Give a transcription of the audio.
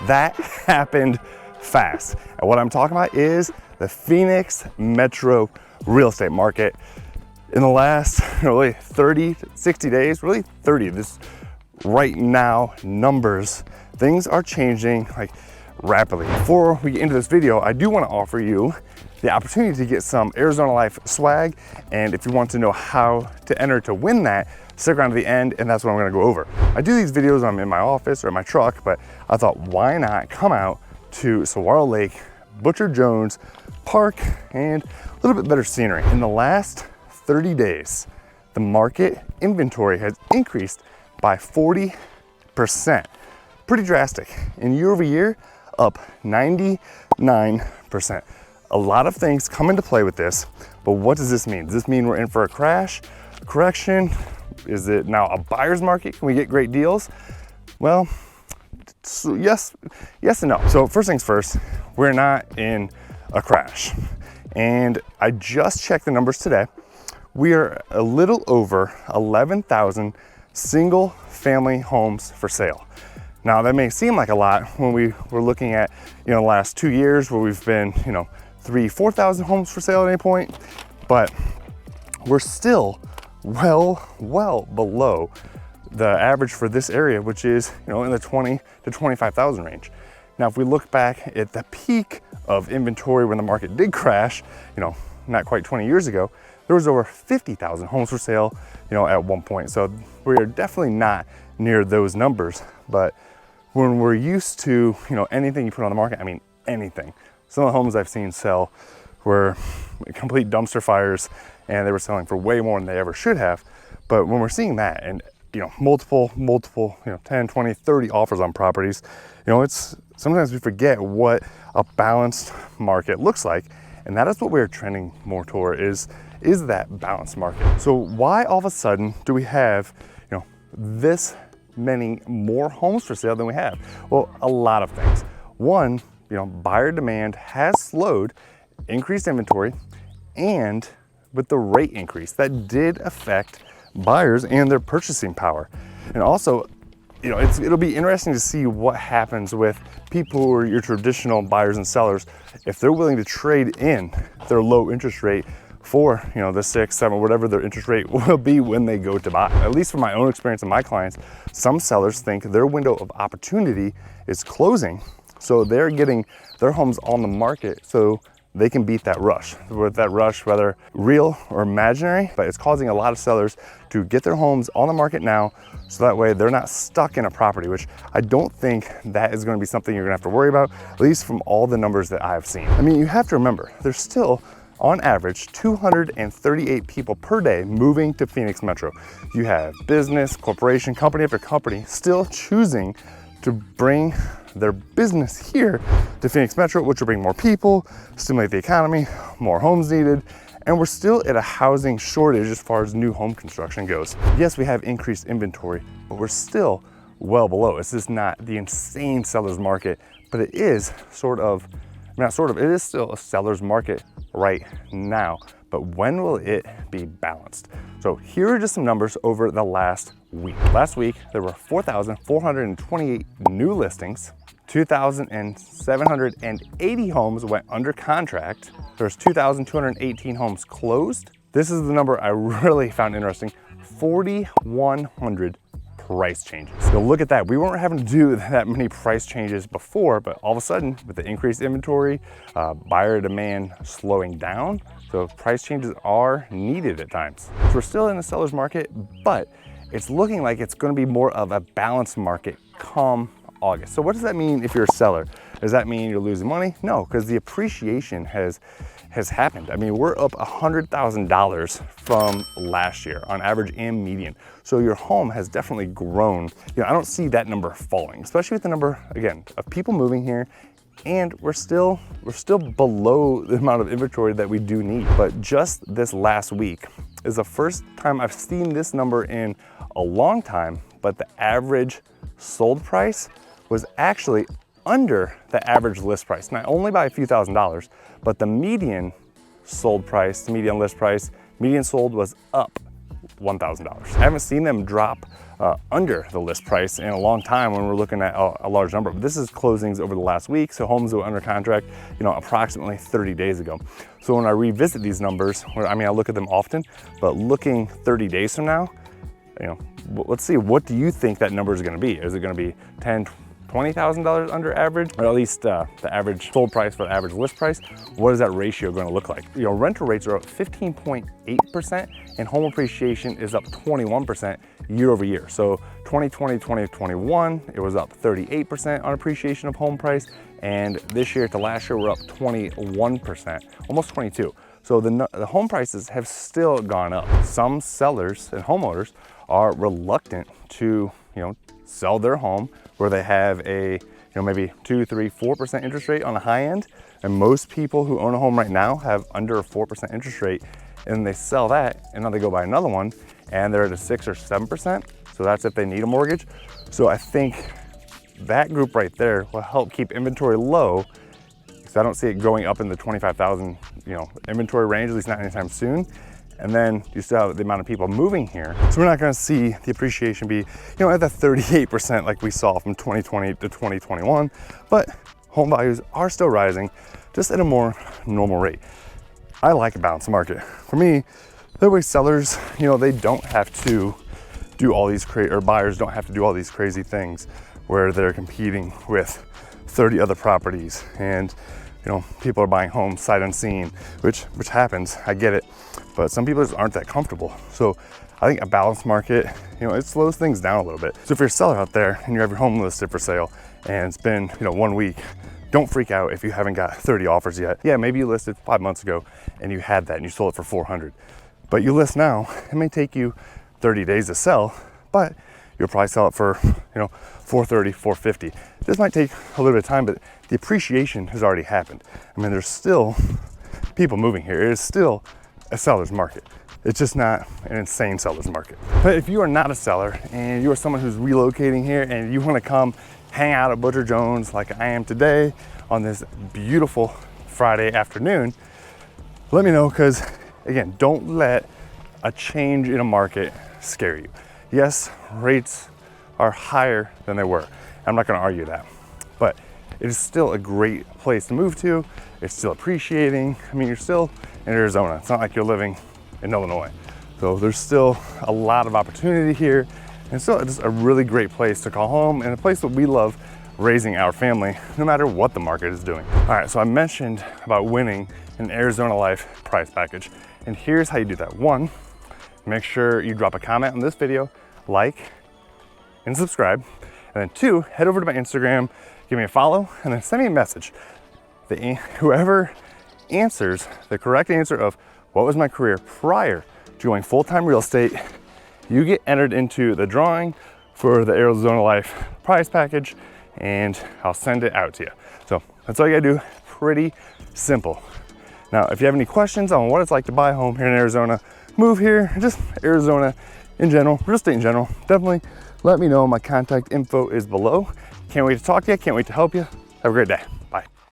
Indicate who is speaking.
Speaker 1: that happened fast. And what I'm talking about is the Phoenix metro real estate market. In the last really 30 to 60 days, really 30, this right now numbers, things are changing like rapidly. Before we get into this video, I do want to offer you the opportunity to get some Arizona Life swag. And if you want to know how to enter to win that, stick around to the end, and that's what I'm gonna go over. I do these videos, I'm in my office or in my truck, but I thought, why not come out to Saguaro Lake, Butcher Jones Park, and a little bit better scenery. In the last 30 days, the market inventory has increased by 40%. Pretty drastic. And year over year, up 99%. A lot of things come into play with this, but what does this mean? Does this mean we're in for a crash, a correction? Is it now a buyer's market? Can we get great deals? Well, so yes and no. So first things first, we're not in a crash. And I just checked the numbers today. We are a little over 11,000 single family homes for sale. Now that may seem like a lot when we were looking at, the last 2 years where we've been, 3,000-4,000 homes for sale at any point, but we're still well below the average for this area, which is, in the 20 to 25,000 range. Now, if we look back at the peak of inventory when the market did crash, not quite 20 years ago, there was over 50,000 homes for sale, at one point. So we are definitely not near those numbers. But when we're used to, anything you put on the market, I mean, anything. Some of the homes I've seen sell were complete dumpster fires, and they were selling for way more than they ever should have. But when we're seeing that and, multiple, 10, 20, 30 offers on properties, it's sometimes we forget what a balanced market looks like. And that is what we're trending more toward is that balanced market. So why all of a sudden do we have, this many more homes for sale than we have? Well, a lot of things. One, buyer demand has slowed, increased inventory, and with the rate increase, that did affect buyers and their purchasing power. And also, it'll be interesting to see what happens with people who are your traditional buyers and sellers, if they're willing to trade in their low interest rate for, the 6, 7, whatever their interest rate will be when they go to buy. At least from my own experience and my clients, some sellers think their window of opportunity is closing. So they're getting their homes on the market so they can beat that rush. With that rush, whether real or imaginary, but it's causing a lot of sellers to get their homes on the market now, so that way they're not stuck in a property, which I don't think that is gonna be something you're gonna have to worry about, at least from all the numbers that I've seen. I mean, you have to remember, there's still, on average, 238 people per day moving to Phoenix Metro. You have business, corporation, company after company still choosing to bring their business here to Phoenix Metro, which will bring more people, stimulate the economy, more homes needed, and we're still at a housing shortage as far as new home construction goes. Yes, we have increased inventory, but we're still well below. This is not the insane seller's market, but it is it is still a seller's market right now. But when will it be balanced? So here are just some numbers over the last week. Last week, there were 4,428 new listings, 2,780 homes went under contract. There's 2,218 homes closed. This is the number I really found interesting, 4,100 price changes. So look at that. We weren't having to do that many price changes before, but all of a sudden with the increased inventory, buyer demand slowing down, so price changes are needed at times. So we're still in the seller's market, but it's looking like it's going to be more of a balanced market come August. So what does that mean if you're a seller? Does that mean you're losing money? No, because the appreciation has happened. I mean, we're up $100,000 from last year on average and median. So your home has definitely grown. I don't see that number falling, especially with the number, again, of people moving here, and we're still below the amount of inventory that we do need. But just this last week is the first time I've seen this number in a long time, but the average sold price was actually under the average list price, not only by a few $1,000s, but the median sold price, the median list price, median sold was up $1,000. I haven't seen them drop under the list price in a long time when we're looking at a large number. But this is closings over the last week, so homes that were under contract, approximately 30 days ago. So when I revisit these numbers, I look at them often, but looking 30 days from now, let's see, what do you think that number is going to be? Is it going to be $10,000, $20,000 under average, or at least the average sold price for the average list price? What is that ratio going to look like? Rental rates are up 15.8% and home appreciation is up 21% year over year. So 2020, 2021, it was up 38% on appreciation of home price. And this year to last year, we're up 21%, almost 22. So the home prices have still gone up. Some sellers and homeowners are reluctant to, sell their home where they have a, maybe 2, 3, 4% interest rate on the high end. And most people who own a home right now have under a 4% interest rate, and they sell that and now they go buy another one and they're at a 6 or 7%. So that's if they need a mortgage. So I think that group right there will help keep inventory low, because I don't see it going up in the 25,000, inventory range, at least not anytime soon. And then you still have the amount of people moving here. So we're not gonna see the appreciation be, at that 38% like we saw from 2020 to 2021, but home values are still rising, just at a more normal rate. I like a balanced market. For me, that way sellers, they don't have to do all these or buyers don't have to do all these crazy things where they're competing with 30 other properties and people are buying homes sight unseen, which happens, I get it, but some people just aren't that comfortable. So I think a balanced market, it slows things down a little bit. So if you're a seller out there and you have your home listed for sale and it's been 1 week, don't freak out if you haven't got 30 offers yet. Yeah, maybe you listed 5 months ago and you had that and you sold it for 400, but you list now, it may take you 30 days to sell, but you'll probably sell it for 430, 450. This might take a little bit of time, but the appreciation has already happened. There's still people moving here. It is still a seller's market. It's just not an insane seller's market. But if you are not a seller and you are someone who's relocating here and you want to come hang out at Butcher Jones like I am today on this beautiful Friday afternoon, let me know, because again, don't let a change in a market scare you. Yes, rates are higher than they were. I'm not gonna argue that, but it is still a great place to move to. It's still appreciating. You're still in Arizona. It's not like you're living in Illinois. So there's still a lot of opportunity here. And still just a really great place to call home and a place that we love raising our family, no matter what the market is doing. All right, so I mentioned about winning an Arizona Life prize package. And here's how you do that. 1, make sure you drop a comment on this video, like, and subscribe. And then 2, head over to my Instagram, give me a follow, and then send me a message. Whoever answers the correct answer of what was my career prior to going full-time real estate, you get entered into the drawing for the Arizona Life prize package, and I'll send it out to you. So that's all you gotta do, pretty simple. Now, if you have any questions on what it's like to buy a home here in Arizona, move here, just Arizona in general, real estate in general, definitely let me know. My contact info is below. Can't wait to talk to you, can't wait to help you. Have a great day, bye.